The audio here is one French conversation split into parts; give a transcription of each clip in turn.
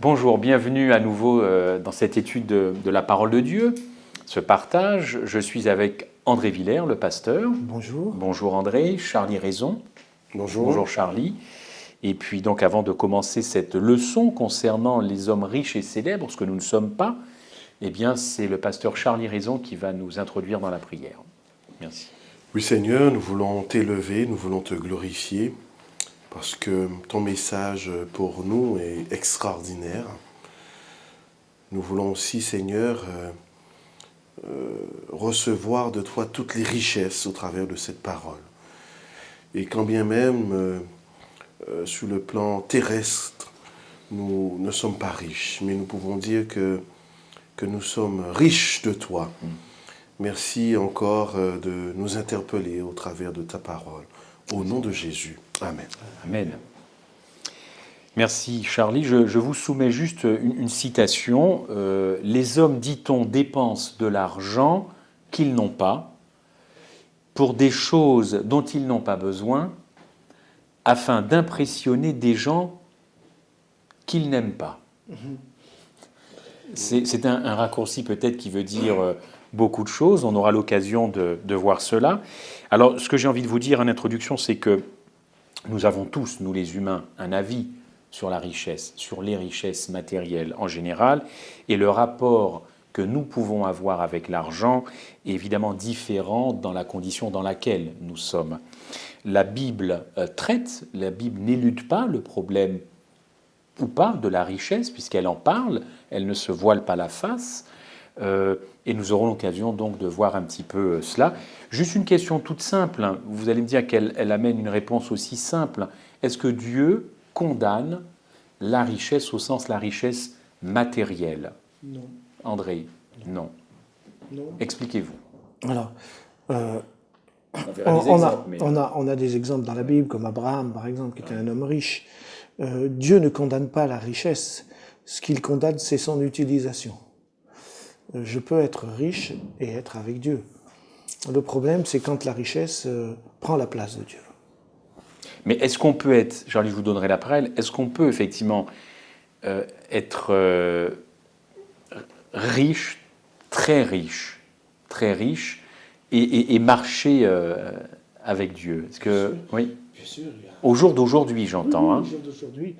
Bonjour, bienvenue à nouveau dans cette étude de la parole de Dieu, ce partage. Je suis avec André Villers, le pasteur. Bonjour. Bonjour André, Charlie Raison. Bonjour. Bonjour Charlie. Et puis donc avant de commencer cette leçon concernant les hommes riches et célèbres, ce que nous ne sommes pas, eh bien c'est le pasteur Charlie Raison qui va nous introduire dans la prière. Merci. Oui Seigneur, nous voulons t'élever, nous voulons te glorifier, parce que ton message pour nous est extraordinaire. Nous voulons aussi, Seigneur, recevoir de toi toutes les richesses au travers de cette parole. Et quand bien même, sur le plan terrestre, nous ne sommes pas riches, mais nous pouvons dire que nous sommes riches de toi. Merci encore de nous interpeller au travers de ta parole. Au nom de Jésus. Amen. Amen. Merci Charlie. Je vous soumets juste une citation. Les hommes, dit-on, dépensent de l'argent qu'ils n'ont pas pour des choses dont ils n'ont pas besoin afin d'impressionner des gens qu'ils n'aiment pas. C'est un raccourci peut-être qui veut dire beaucoup de choses. On aura l'occasion de voir cela. Alors, ce que j'ai envie de vous dire en introduction, c'est que nous avons tous, nous les humains, un avis sur la richesse, sur les richesses matérielles en général, et le rapport que nous pouvons avoir avec l'argent est évidemment différent dans la condition dans laquelle nous sommes. La Bible traite, la Bible n'élude pas le problème ou pas de la richesse, puisqu'elle en parle, elle ne se voile pas la face, et nous aurons l'occasion donc de voir un petit peu cela. Juste une question toute simple, hein. Vous allez me dire qu'elle amène une réponse aussi simple. Est-ce que Dieu condamne la richesse au sens la richesse matérielle? Non. André, non. Non. Expliquez-vous. Alors, On on a des exemples dans la Bible, comme Abraham, par exemple, qui était un homme riche. Dieu ne condamne pas la richesse. Ce qu'il condamne, c'est son utilisation. Je peux être riche et être avec Dieu. Le problème, c'est quand la richesse prend la place de Dieu. Mais est-ce qu'on peut être, Charlie, je vous donnerai la parole, est-ce qu'on peut effectivement être riche, très riche, et marcher avec Dieu? Est-ce que, oui. Bien sûr. Au jour d'aujourd'hui, j'entends. Oui, au jour d'aujourd'hui,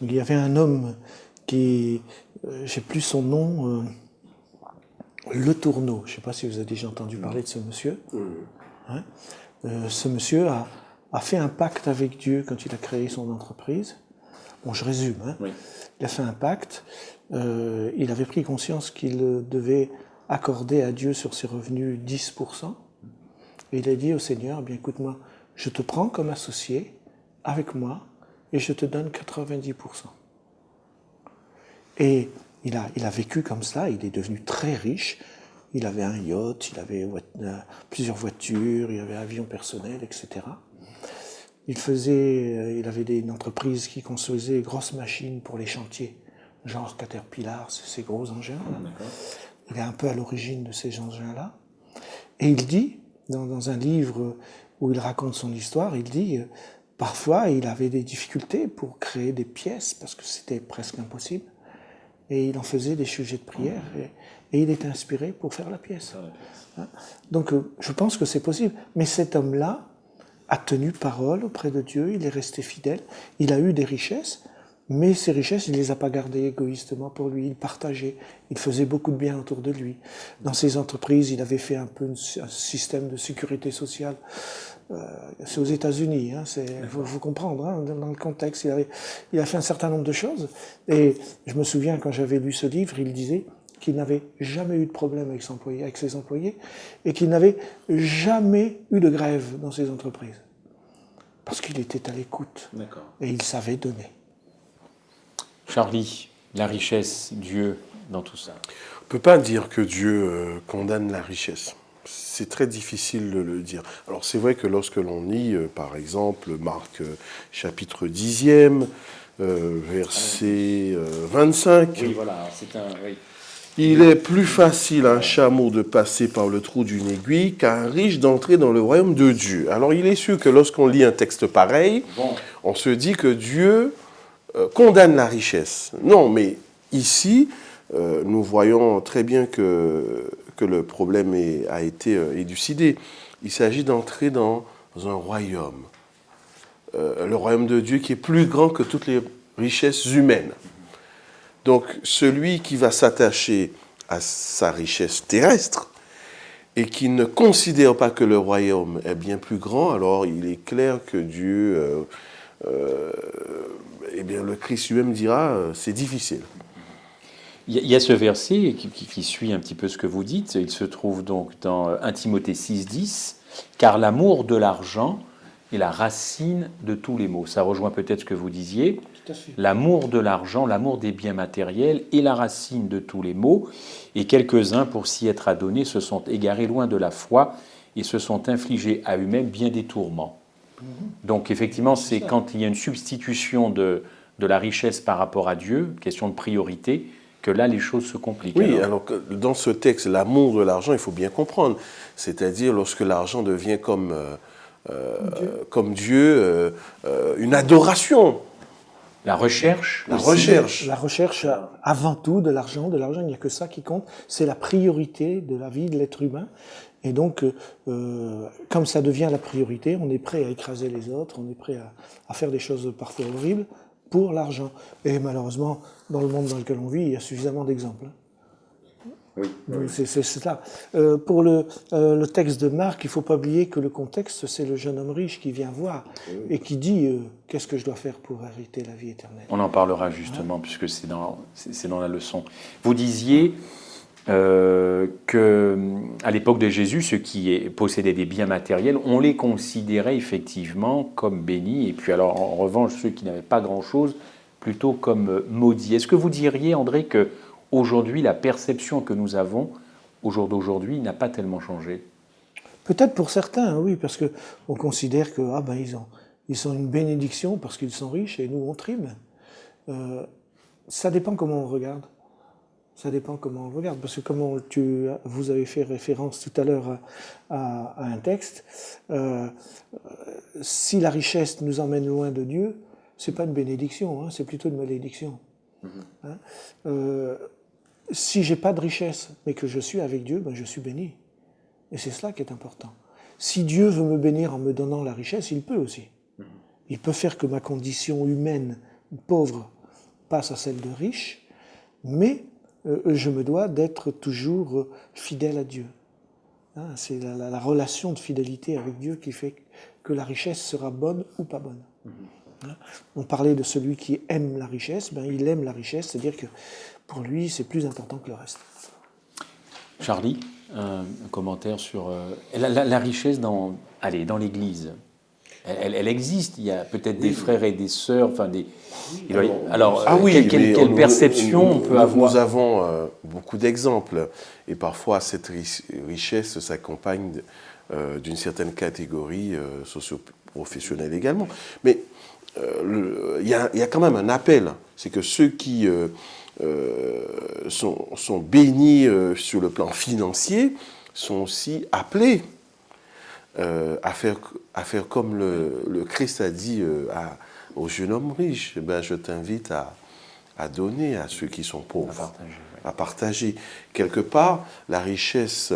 il y avait un homme qui, j'ai plus son nom, Le Tourneau. Je ne sais pas si vous avez déjà entendu parler de ce monsieur. Hein, ce monsieur a fait un pacte avec Dieu quand il a créé son entreprise. Bon, je résume. Hein. Oui. Il a fait un pacte. Il avait pris conscience qu'il devait accorder à Dieu sur ses revenus 10%. Et il a dit au Seigneur, bien écoute-moi, je te prends comme associé avec moi et je te donne 90%. Et il a vécu comme ça, il est devenu très riche. Il avait un yacht, il avait plusieurs voitures, il avait un avion personnel, etc. Il avait une entreprise qui construisait grosses machines pour les chantiers, genre Caterpillar, ces gros engins. Il est un peu à l'origine de ces engins-là. Et il dit, dans un livre où il raconte son histoire, il dit parfois il avait des difficultés pour créer des pièces parce que c'était presque impossible. Et il en faisait des sujets de prière et il était inspiré pour faire la pièce. Donc je pense que c'est possible. Mais cet homme-là a tenu parole auprès de Dieu, il est resté fidèle, il a eu des richesses, mais ces richesses, il ne les a pas gardées égoïstement pour lui, il partageait, il faisait beaucoup de bien autour de lui. Dans ses entreprises, il avait fait un peu un système de sécurité sociale. C'est aux États-Unis, hein, faut comprendre, hein, dans le contexte. Il a fait un certain nombre de choses. Et je me souviens, quand j'avais lu ce livre, il disait qu'il n'avait jamais eu de problème avec ses employés et qu'il n'avait jamais eu de grève dans ses entreprises. Parce qu'il était à l'écoute. D'accord. Et il savait donner. Charlie, la richesse, Dieu, dans tout ça. On ne peut pas dire que Dieu condamne la richesse. C'est très difficile de le dire. Alors c'est vrai que lorsque l'on lit, par exemple, Marc chapitre 10e, verset 25, oui, voilà, c'est un... Oui. Il est plus facile à un chameau de passer par le trou d'une aiguille qu'à un riche d'entrer dans le royaume de Dieu. Alors il est sûr que lorsqu'on lit un texte pareil, on se dit que Dieu condamne la richesse. Non, mais ici, nous voyons très bien que le problème a été élucidé. Il s'agit d'entrer dans un royaume. Le royaume de Dieu qui est plus grand que toutes les richesses humaines. Donc, celui qui va s'attacher à sa richesse terrestre et qui ne considère pas que le royaume est bien plus grand, alors il est clair que Dieu, eh bien, le Christ lui-même dira, c'est difficile. Il y a ce verset qui suit un petit peu ce que vous dites. Il se trouve donc dans 1 Timothée 6,10, « Car l'amour de l'argent est la racine de tous les maux. » Ça rejoint peut-être ce que vous disiez. L'amour de l'argent, l'amour des biens matériels est la racine de tous les maux. Et quelques-uns, pour s'y être adonnés, se sont égarés loin de la foi et se sont infligés à eux-mêmes bien des tourments. Donc effectivement, c'est quand il y a une substitution de la richesse par rapport à Dieu, question de priorité, que là, les choses se compliquent. Oui, alors que dans ce texte, l'amour de l'argent, il faut bien comprendre. C'est-à-dire lorsque l'argent devient comme Dieu, une adoration. La recherche. La recherche. La recherche avant tout de l'argent. De l'argent, il n'y a que ça qui compte. C'est la priorité de la vie de l'être humain. Et donc, comme ça devient la priorité, on est prêt à écraser les autres, on est prêt à faire des choses parfois horribles pour l'argent. Et malheureusement, dans le monde dans lequel on vit, il y a suffisamment d'exemples. Oui. C'est ça. Pour le texte de Marc, il ne faut pas oublier que le contexte, c'est le jeune homme riche qui vient voir et qui dit qu'est-ce que je dois faire pour hériter la vie éternelle. On en parlera justement, puisque c'est dans la leçon. Vous disiez que à l'époque de Jésus, ceux qui possédaient des biens matériels, on les considérait effectivement comme bénis, et puis alors en revanche, ceux qui n'avaient pas grand-chose, plutôt comme maudits. Est-ce que vous diriez, André, que aujourd'hui, la perception que nous avons au jour d'aujourd'hui n'a pas tellement changé? Peut-être pour certains, oui, parce que on considère que ils sont une bénédiction parce qu'ils sont riches et nous on trime. Ça dépend comment on regarde. Ça dépend comment on le regarde, parce que comme vous avez fait référence tout à l'heure à un texte, si la richesse nous emmène loin de Dieu, c'est pas une bénédiction, hein, c'est plutôt une malédiction. Si j'ai pas de richesse, mais que je suis avec Dieu, ben je suis béni. Et c'est cela qui est important. Si Dieu veut me bénir en me donnant la richesse, il peut aussi. Il peut faire que ma condition humaine pauvre passe à celle de riche, mais je me dois d'être toujours fidèle à Dieu. C'est la relation de fidélité avec Dieu qui fait que la richesse sera bonne ou pas bonne. On parlait de celui qui aime la richesse, il aime la richesse, c'est-à-dire que pour lui, c'est plus important que le reste. Charlie, un commentaire sur la richesse dans l'Église. Elle existe, il y a peut-être des frères et des sœurs, quelle perception on peut avoir? Nous avons beaucoup d'exemples, et parfois cette richesse s'accompagne d'une certaine catégorie socio-professionnelle également. Mais il y a quand même un appel, c'est que ceux qui sont bénis sur le plan financier sont aussi appelés à faire comme le Christ a dit au jeune homme riche. Je t'invite à donner à ceux qui sont pauvres, à partager. Quelque part, la richesse,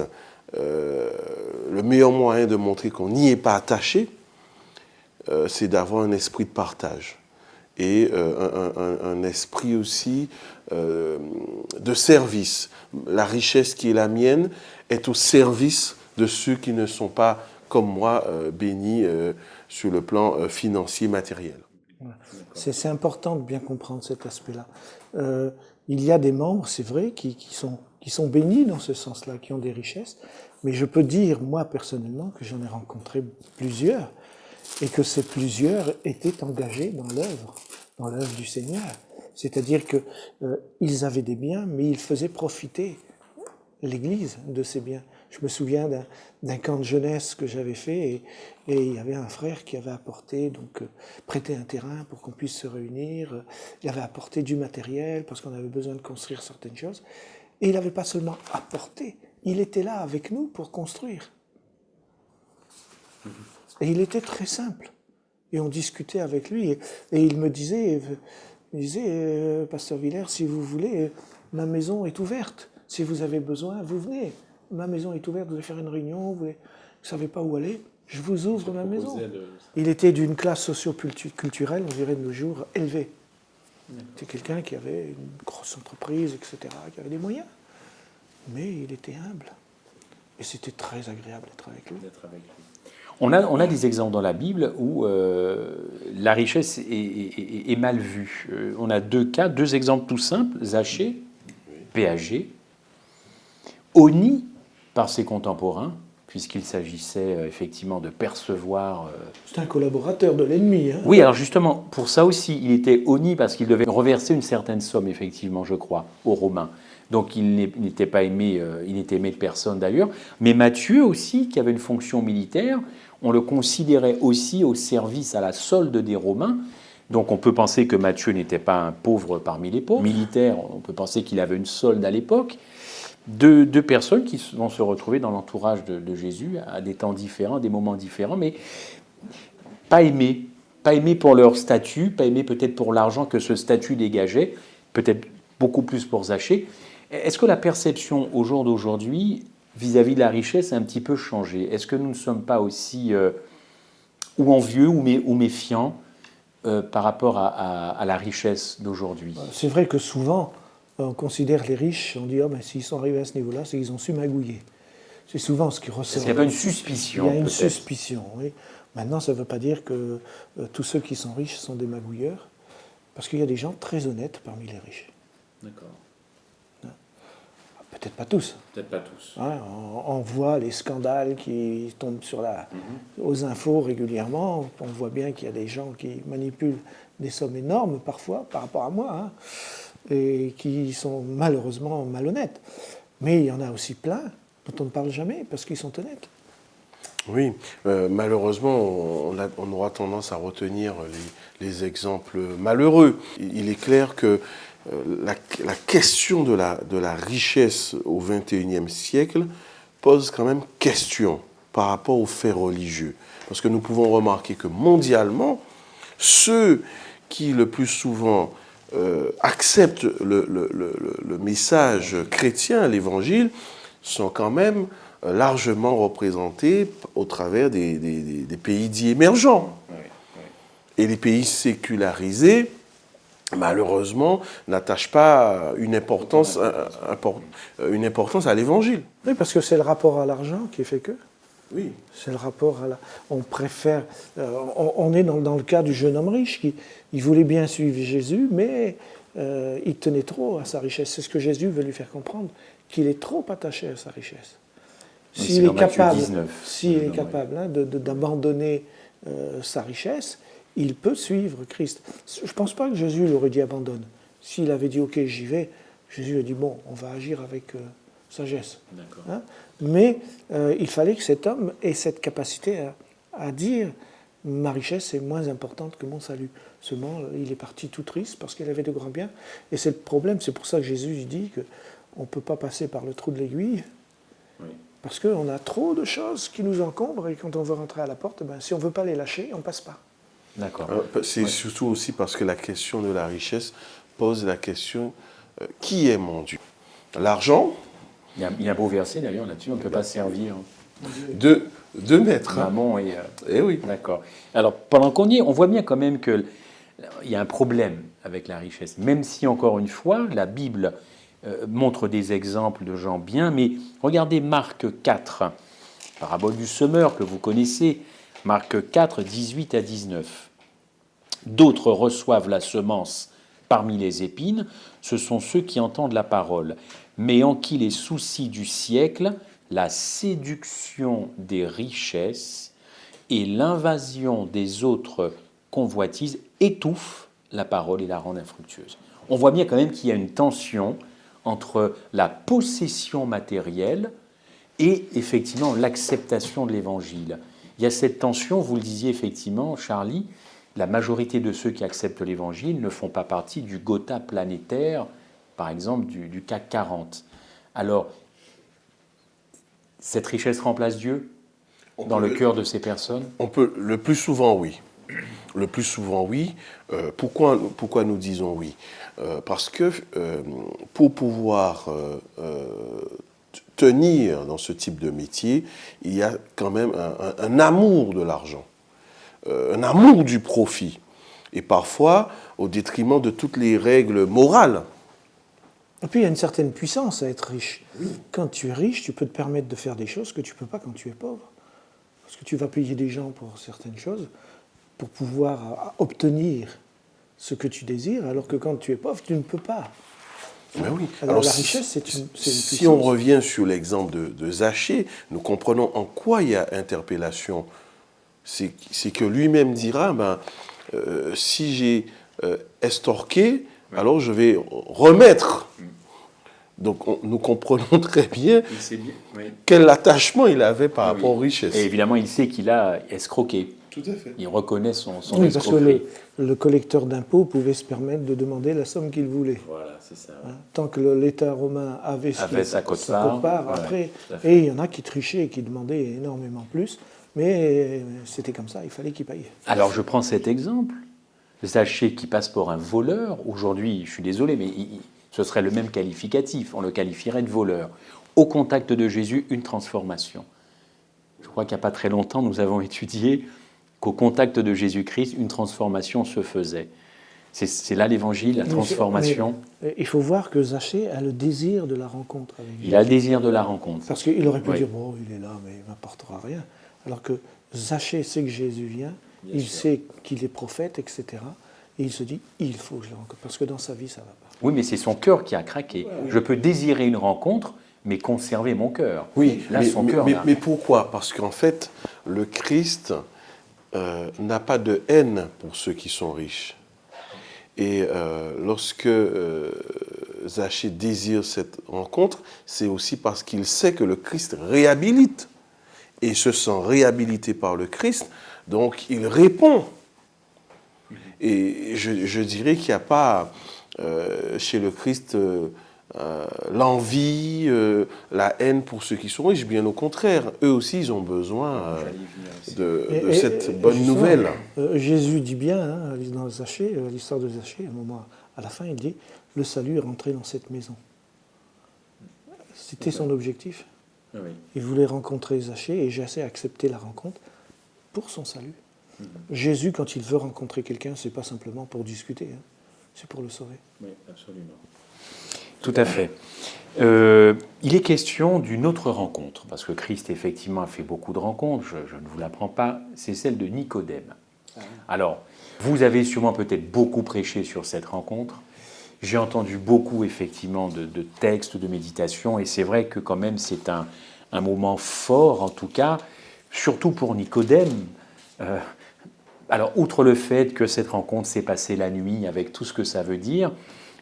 le meilleur moyen de montrer qu'on n'y est pas attaché, c'est d'avoir un esprit de partage et un esprit aussi de service. La richesse qui est la mienne est au service de ceux qui ne sont pas, comme moi, bénis sur le plan financier, matériel. C'est important de bien comprendre cet aspect-là. Il y a des membres, c'est vrai, qui sont bénis dans ce sens-là, qui ont des richesses, mais je peux dire, moi, personnellement, que j'en ai rencontré plusieurs, et que ces plusieurs étaient engagés dans l'œuvre du Seigneur. C'est-à-dire qu'ils avaient des biens, mais ils faisaient profiter l'Église de ces biens. Je me souviens d'un camp de jeunesse que j'avais fait, et il y avait un frère qui avait apporté, prêté un terrain pour qu'on puisse se réunir. Il avait apporté du matériel parce qu'on avait besoin de construire certaines choses. Et il n'avait pas seulement apporté, il était là avec nous pour construire. Et il était très simple. Et on discutait avec lui, et il me disait, Il disait, Pasteur Villers, si vous voulez, ma maison est ouverte. Si vous avez besoin, vous venez. Ma maison est ouverte, vous voulez faire une réunion, vous ne savez pas où aller, je vous ouvre ma maison. Il était d'une classe socio-culturelle, on dirait de nos jours, élevée. C'était quelqu'un qui avait une grosse entreprise, etc., qui avait des moyens. Mais il était humble. Et c'était très agréable d'être avec lui. On a des exemples dans la Bible où la richesse est mal vue. On a deux exemples tout simples. Zachée, péagé, honni par ses contemporains, puisqu'il s'agissait effectivement de percevoir... C'est un collaborateur de l'ennemi. Hein. Oui, alors justement, pour ça aussi, il était honni parce qu'il devait reverser une certaine somme, effectivement, je crois, aux Romains. Donc il n'était pas aimé, il n'était aimé de personne d'ailleurs. Mais Matthieu aussi, qui avait une fonction militaire, on le considérait aussi au service à la solde des Romains. Donc on peut penser que Matthieu n'était pas un pauvre parmi les pauvres. Militaire, on peut penser qu'il avait une solde à l'époque. Deux personnes qui vont se retrouver dans l'entourage de Jésus à des temps différents, à des moments différents, mais pas aimés. Pas aimés pour leur statut, pas aimés peut-être pour l'argent que ce statut dégageait, peut-être beaucoup plus pour Zachée. Est-ce que la perception au jour d'aujourd'hui vis-à-vis de la richesse a un petit peu changé? Est-ce que nous ne sommes pas aussi ou envieux ou méfiants par rapport à la richesse d'aujourd'hui? C'est vrai que souvent, on considère les riches, on dit oh, ben, s'ils sont arrivés à ce niveau-là, c'est qu'ils ont su magouiller. C'est souvent ce qui ressort. Il n'y a pas une suspicion. Il y a une suspicion, oui. Maintenant, ça ne veut pas dire que tous ceux qui sont riches sont des magouilleurs, parce qu'il y a des gens très honnêtes parmi les riches. D'accord. Peut-être pas tous. Peut-être pas tous. Hein, on voit les scandales qui tombent aux infos régulièrement. On voit bien qu'il y a des gens qui manipulent des sommes énormes parfois, par rapport à moi, hein, et qui sont malheureusement malhonnêtes. Mais il y en a aussi plein dont on ne parle jamais parce qu'ils sont honnêtes. Oui, malheureusement, on aura tendance à retenir les exemples malheureux. Il est clair que la question de la richesse au XXIe siècle pose quand même question par rapport aux faits religieux. Parce que nous pouvons remarquer que mondialement, ceux qui le plus souvent acceptent le message chrétien, l'évangile, sont quand même largement représentés au travers des pays dits émergents. Et les pays sécularisés, malheureusement, n'attachent pas une importance à l'évangile. Oui, parce que c'est le rapport à l'argent qui fait que. Oui. C'est le rapport à on préfère... on est dans le cas du jeune homme riche qui il voulait bien suivre Jésus, mais il tenait trop à sa richesse. C'est ce que Jésus veut lui faire comprendre, qu'il est trop attaché à sa richesse. S'il est capable d'abandonner sa richesse, il peut suivre Christ. Je ne pense pas que Jésus l'aurait dit abandonne. S'il avait dit ok, j'y vais, Jésus a dit bon, on va agir avec sagesse. Hein? Mais il fallait que cet homme ait cette capacité à dire ma richesse est moins importante que mon salut. Seulement, il est parti tout triste parce qu'il avait de grands biens. Et c'est le problème, c'est pour ça que Jésus dit qu'on ne peut pas passer par le trou de l'aiguille. Oui. Parce qu'on a trop de choses qui nous encombrent et quand on veut rentrer à la porte, ben, si on ne veut pas les lâcher, on ne passe pas. D'accord. C'est surtout aussi parce que la question de la richesse pose la question qui est mon Dieu? L'argent? Il y a un beau verset d'ailleurs là-dessus, on ne peut pas servir deux maîtres. Mammon Eh oui. D'accord. Alors pendant qu'on y est, on voit bien quand même qu'il y a un problème avec la richesse, même si encore une fois, la Bible montre des exemples de gens bien, mais regardez Marc 4, parabole du semeur que vous connaissez, Marc 4, 18 à 19. D'autres reçoivent la semence parmi les épines, ce sont ceux qui entendent la parole, mais en qui les soucis du siècle, la séduction des richesses et l'invasion des autres convoitises étouffent la parole et la rendent infructueuse. On voit bien quand même qu'il y a une tension entre la possession matérielle et effectivement l'acceptation de l'évangile. Il y a cette tension, vous le disiez effectivement, Charlie, la majorité de ceux qui acceptent l'évangile ne font pas partie du Gotha planétaire, par exemple du CAC 40. Alors, cette richesse remplace Dieu dans le cœur de ces personnes? On peut, le plus souvent, oui. Le plus souvent, oui. Pourquoi nous disons oui? Parce que pour pouvoir tenir dans ce type de métier, il y a quand même un amour de l'argent, un amour du profit, et parfois au détriment de toutes les règles morales. Et puis il y a une certaine puissance à être riche. Quand tu es riche, tu peux te permettre de faire des choses que tu ne peux pas quand tu es pauvre. Parce que tu vas payer des gens pour certaines choses, pour pouvoir obtenir ce que tu désires, alors que quand tu es pauvre, tu ne peux pas. Ben oui. Alors la richesse, c'est une si puissance. on revient sur l'exemple de Zachée, nous comprenons en quoi il y a interpellation. C'est que lui-même dira, si j'ai estorqué, alors je vais remettre. Donc nous comprenons très bien quel attachement il avait par rapport aux richesses. Et évidemment, il sait qu'il a escroqué. Tout à fait. Il reconnaît son Oui, parce escroquerie. que le collecteur d'impôts pouvait se permettre de demander la somme qu'il voulait. Voilà, c'est ça. Hein, tant que l'État romain avait Sa quote-part, ouais, après, tout à fait. et il y en a qui trichaient et qui demandaient énormément plus, mais c'était comme ça, il fallait qu'ils payent. Alors, je prends cet exemple. Zachée qui passe pour un voleur, aujourd'hui, je suis désolé, mais ce serait le même qualificatif. On le qualifierait de voleur. Au contact de Jésus, une transformation. Je crois qu'il n'y a pas très longtemps, nous avons étudié qu'au contact de Jésus-Christ, une transformation se faisait. C'est là l'évangile, la transformation. Mais il faut voir que Zachée a le désir de la rencontre avec Jésus. Il a le désir de la rencontre. Parce qu'il aurait pu Oui. dire, bon, il est là, mais il ne m'apportera rien. Alors que Zachée sait que Jésus vient, il sait qu'il est prophète, etc. Et il se dit, il faut que je le rencontre, parce que dans sa vie, ça ne va pas. Oui, mais c'est son cœur qui a craqué. Je peux désirer une rencontre, mais conserver mon cœur. Oui, Là, son cœur n'a- mais pourquoi? Parce qu'en fait, le Christ n'a pas de haine pour ceux qui sont riches. Et lorsque Zachée désire cette rencontre, c'est aussi parce qu'il sait que le Christ réhabilite. Et se sent réhabilité par le Christ, donc il répond. Et je dirais qu'il n'y a pas chez le Christ l'envie, la haine pour ceux qui sont riches, bien au contraire. Eux aussi, ils ont besoin de cette bonne justement, nouvelle. Jésus dit bien, hein, dans Zachée, l'histoire de Zachée, à un moment, à la fin, il dit, le salut est rentré dans cette maison. C'était son objectif. Oui. Il voulait rencontrer Zachée et Zachée a accepté la rencontre pour son salut. Jésus, quand il veut rencontrer quelqu'un, ce n'est pas simplement pour discuter, hein, c'est pour le sauver. Oui, absolument. Tout à fait. Il est question d'une autre rencontre, parce que Christ, effectivement, a fait beaucoup de rencontres, je ne vous l'apprends pas, c'est celle de Nicodème. Alors, vous avez sûrement peut-être beaucoup prêché sur cette rencontre. J'ai entendu beaucoup, effectivement, de textes, de méditations, et c'est vrai que quand même, c'est un moment fort, en tout cas, surtout pour Nicodème. Alors, outre le fait que cette rencontre s'est passée la nuit, avec tout ce que ça veut dire,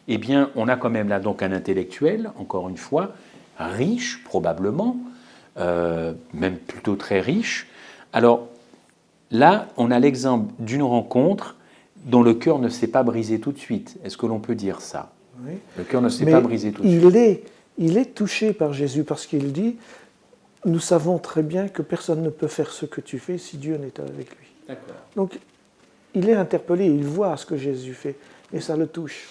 eh bien, on a quand même là donc un intellectuel, encore une fois, riche, probablement, même plutôt très riche. Alors, là, on a l'exemple d'une rencontre dont le cœur ne s'est pas brisé tout de suite. Est-ce que l'on peut dire ça? Oui. Le cœur ne s'est Mais pas brisé tout de suite. il est touché par Jésus parce qu'il dit, nous savons très bien que personne ne peut faire ce que tu fais si Dieu n'est avec lui. D'accord. Donc, il est interpellé, il voit ce que Jésus fait, et ça le touche.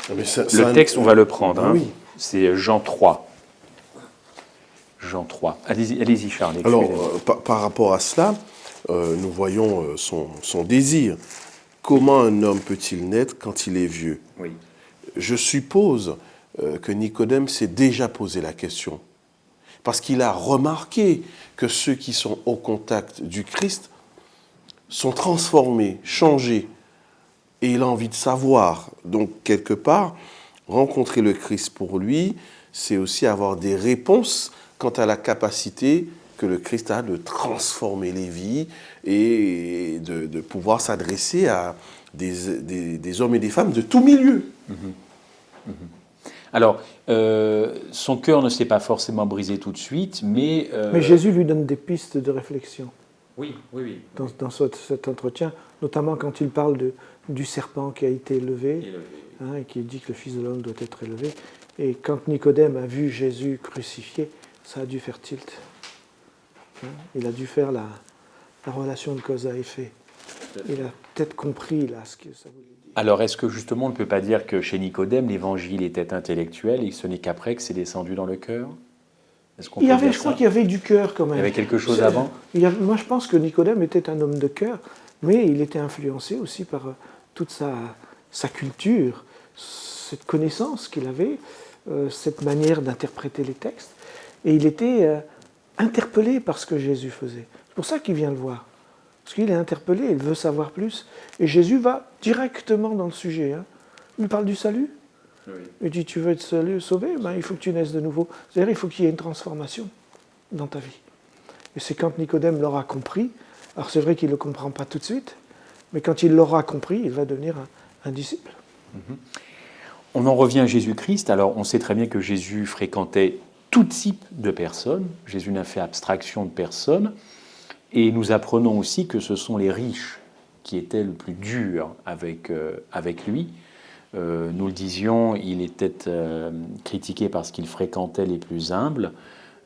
Le texte, on va le prendre. Hein. Oui. C'est Jean 3. Jean 3. Allez-y, Charles. Alors, excusez-moi. par rapport à cela, nous voyons son désir. Comment un homme peut-il naître quand il est vieux? Oui. Je suppose que Nicodème s'est déjà posé la question. Parce qu'il a remarqué que ceux qui sont au contact du Christ sont transformés, changés. Et il a envie de savoir. Donc, quelque part, rencontrer le Christ pour lui, c'est aussi avoir des réponses quant à la capacité que le Christ a de transformer les vies et de pouvoir s'adresser à des hommes et des femmes de tout milieu. Alors, son cœur ne s'est pas forcément brisé tout de suite, mais... Mais Jésus lui donne des pistes de réflexion Oui. dans cet entretien, notamment quand il parle du serpent qui a été élevé, hein, et qui dit que le Fils de l'homme doit être élevé. Et quand Nicodème a vu Jésus crucifié, ça a dû faire tilt. Hein, il a dû faire la relation de cause à effet. Il a peut-être compris là ce que ça voulait dire. Alors, est-ce que justement on ne peut pas dire que chez Nicodème, l'évangile était intellectuel et que ce n'est qu'après que c'est descendu dans le cœur? Est-ce qu'on peut dire Je crois ça? qu'il y avait du cœur quand même. Il y avait quelque chose avant? Moi, je pense que Nicodème était un homme de cœur, mais il était influencé aussi par toute sa culture, cette connaissance qu'il avait, cette manière d'interpréter les textes. Et il était interpellé par ce que Jésus faisait. C'est pour ça qu'il vient le voir. Parce qu'il est interpellé, il veut savoir plus. Et Jésus va directement dans le sujet. Il parle du salut. Oui. Il dit, tu veux être sauvé, il faut que tu naisses de nouveau. C'est-à-dire, il faut qu'il y ait une transformation dans ta vie. Et c'est quand Nicodème l'aura compris, alors c'est vrai qu'il ne le comprend pas tout de suite, mais quand il l'aura compris, il va devenir un disciple. On en revient à Jésus-Christ. Alors, on sait très bien que Jésus fréquentait tout type de personnes. Jésus n'a fait abstraction de personne. Et nous apprenons aussi que ce sont les riches qui étaient le plus durs avec lui. Nous le disions, il était critiqué parce qu'il fréquentait les plus humbles.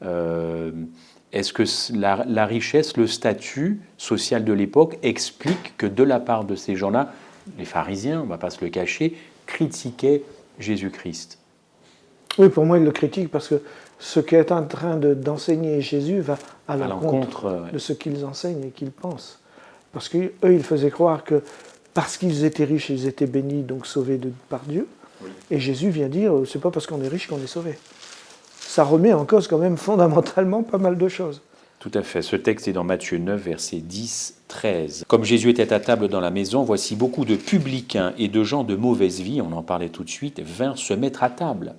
Est-ce que la richesse, le statut social de l'époque explique que de la part de ces gens-là, les pharisiens, on ne va pas se le cacher, critiquaient Jésus-Christ? Oui, pour moi, il le critique parce que ce qu'est en train d'enseigner Jésus va à l'encontre de ce qu'ils enseignent et qu'ils pensent. Parce qu'eux, ils faisaient croire que parce qu'ils étaient riches, ils étaient bénis, donc sauvés par Dieu. Oui. Et Jésus vient dire, c'est pas parce qu'on est riche qu'on est sauvé. Ça remet en cause quand même fondamentalement pas mal de choses. Tout à fait. Ce texte est dans Matthieu 9, versets 10, 13. Comme Jésus était à table dans la maison, voici beaucoup de publicains et de gens de mauvaise vie, on en parlait tout de suite, vinrent se mettre à table.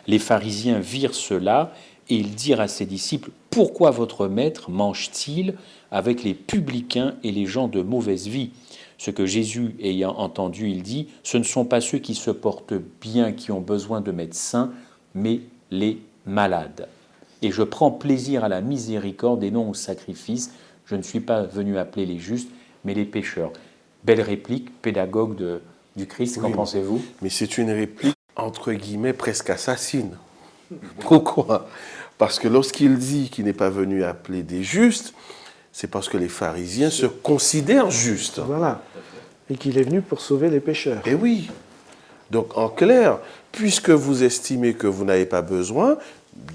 Les pharisiens virent cela et ils dirent à ses disciples, « Pourquoi votre maître mange-t-il avec les publicains et les gens de mauvaise vie ?» Ce que Jésus ayant entendu, il dit, « Ce ne sont pas ceux qui se portent bien qui ont besoin de médecins, mais les malades. Et je prends plaisir à la miséricorde et non au sacrifice. Je ne suis pas venu appeler les justes, mais les pécheurs. » Belle réplique, pédagogue du Christ, qu'en pensez-vous? Mais c'est une réplique, entre guillemets, presque assassine. Pourquoi? Parce que lorsqu'il dit qu'il n'est pas venu appeler des justes, c'est parce que les pharisiens se considèrent justes. Voilà. Et qu'il est venu pour sauver les pécheurs. Et oui. Donc, en clair, puisque vous estimez que vous n'avez pas besoin,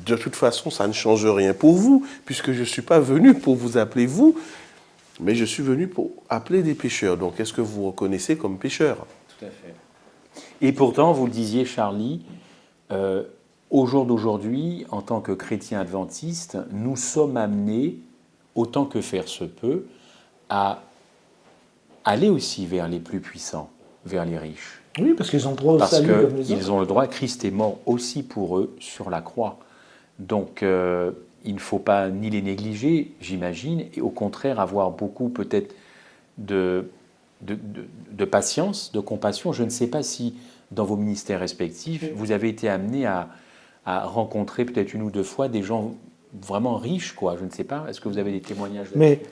de toute façon, ça ne change rien pour vous, puisque je ne suis pas venu pour vous appeler vous, mais je suis venu pour appeler des pécheurs. Donc, est-ce que vous vous reconnaissez comme pécheur? Tout à fait. Et pourtant, vous le disiez, Charlie, au jour d'aujourd'hui, en tant que chrétiens adventistes, nous sommes amenés, autant que faire se peut, à aller aussi vers les plus puissants, vers les riches. Oui, parce qu'ils ont droit au salut comme les autres. Parce qu'ils ont le droit, Christ est mort aussi pour eux sur la croix. Donc, il ne faut pas ni les négliger, j'imagine, et au contraire avoir beaucoup peut-être de patience, de compassion. Je ne sais pas si, dans vos ministères respectifs, vous avez été amenés à rencontrer peut-être une ou deux fois des gens vraiment riches, quoi. Je ne sais pas. Est-ce que vous avez des témoignages? Mais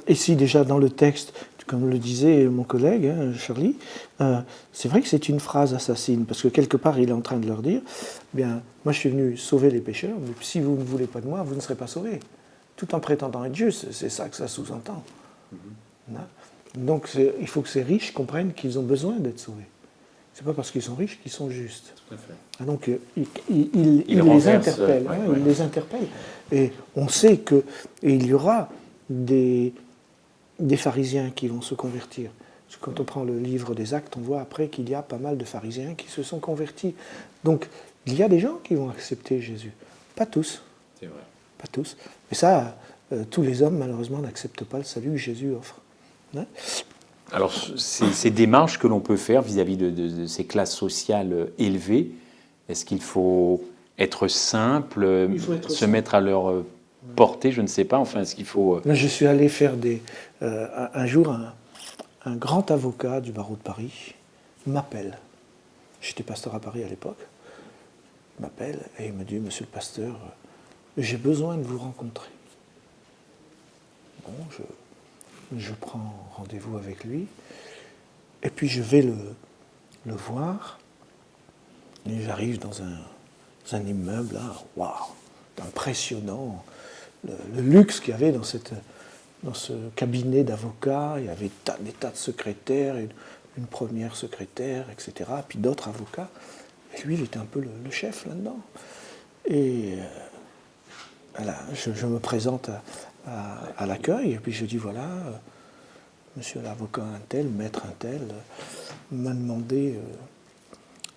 ici, déjà, dans le texte, comme le disait mon collègue, Charlie, c'est vrai que c'est une phrase assassine, parce que quelque part, il est en train de leur dire, bien, moi, je suis venu sauver les pécheurs, mais si vous ne voulez pas de moi, vous ne serez pas sauvés. Tout en prétendant être juste, c'est ça que ça sous-entend. Donc, il faut que ces riches comprennent qu'ils ont besoin d'être sauvés. C'est pas parce qu'ils sont riches qu'ils sont justes. Tout à fait. Donc, il les interpelle. Il les interpelle. Et on sait que il y aura des pharisiens qui vont se convertir. Parce que quand on prend le livre des Actes, on voit après qu'il y a pas mal de pharisiens qui se sont convertis. Donc, il y a des gens qui vont accepter Jésus. Pas tous. C'est vrai. Pas tous. Mais ça, tous les hommes, malheureusement, n'acceptent pas le salut que Jésus offre. Alors, ces démarches que l'on peut faire vis-à-vis de ces classes sociales élevées, est-ce qu'il faut être simple, mettre à leur portée, je ne sais pas, enfin, est-ce qu'il faut... Je suis allé faire un jour, un grand avocat du barreau de Paris m'appelle. J'étais pasteur à Paris à l'époque. Il m'appelle et il me dit, monsieur le pasteur, j'ai besoin de vous rencontrer. Bon, je prends rendez-vous avec lui, et puis je vais le voir, et j'arrive dans un immeuble, là, waouh, impressionnant, le luxe qu'il y avait dans dans ce cabinet d'avocats, il y avait des tas de secrétaires, une première secrétaire, etc., puis d'autres avocats. Et lui, il était un peu le chef là-dedans. Et voilà, je me présente à l'accueil, et puis je dis, voilà, monsieur l'avocat un tel, maître un tel, m'a demandé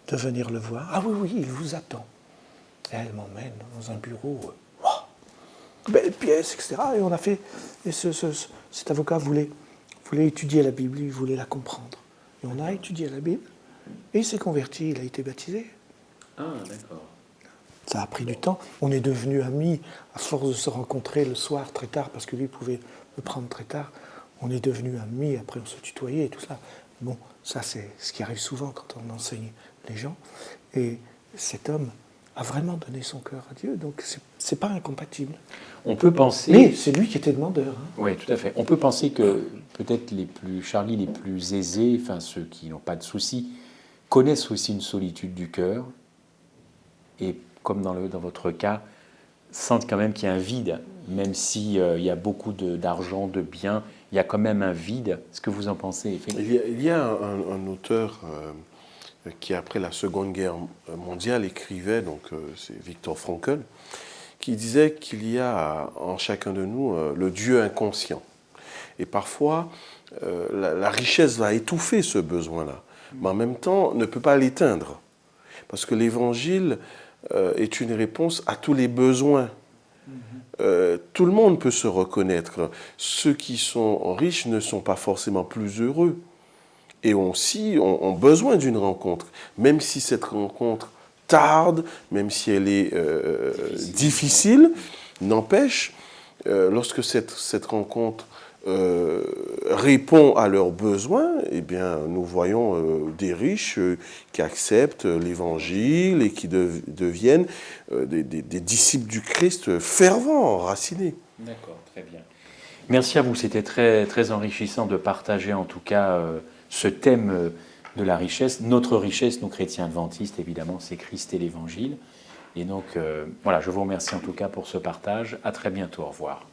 de venir le voir. Ah oui, oui, il vous attend. Et elle m'emmène dans un bureau, belle pièce, etc. Et on a fait. Et cet avocat voulait étudier la Bible, il voulait la comprendre. Et on a étudié la Bible, et il s'est converti, il a été baptisé. Ah, d'accord. Ça a pris du temps. On est devenus amis à force de se rencontrer le soir très tard, parce que lui pouvait me prendre très tard. On est devenus amis, après on se tutoyait et tout ça. Bon, ça c'est ce qui arrive souvent quand on enseigne les gens. Et cet homme a vraiment donné son cœur à Dieu, donc c'est pas incompatible. On peut penser... Mais c'est lui qui était demandeur. Hein. Oui, tout à fait. On peut penser que peut-être les plus aisés, enfin ceux qui n'ont pas de soucis, connaissent aussi une solitude du cœur et, comme dans votre cas, sentent quand même qu'il y a un vide, même s'il y a beaucoup d'argent, de biens, il y a quand même un vide. Est-ce que vous en pensez? Il y a un auteur qui, après la Seconde Guerre mondiale, écrivait, donc c'est Viktor Frankl, qui disait qu'il y a en chacun de nous le Dieu inconscient. Et parfois, la richesse va étouffer ce besoin-là, mais en même temps ne peut pas l'éteindre. Parce que l'Évangile est une réponse à tous les besoins. Tout le monde peut se reconnaître. Ceux qui sont riches ne sont pas forcément plus heureux. Et aussi ont besoin d'une rencontre. Même si cette rencontre tarde, même si elle est difficile, n'empêche, lorsque cette rencontre répond à leurs besoins, eh bien, nous voyons des riches qui acceptent l'Évangile et qui deviennent des disciples du Christ fervents, enracinés. D'accord, très bien. Merci à vous, c'était très, très enrichissant de partager en tout cas ce thème de la richesse. Notre richesse, nous chrétiens adventistes, évidemment, c'est Christ et l'Évangile. Et donc, voilà, je vous remercie en tout cas pour ce partage. À très bientôt, au revoir.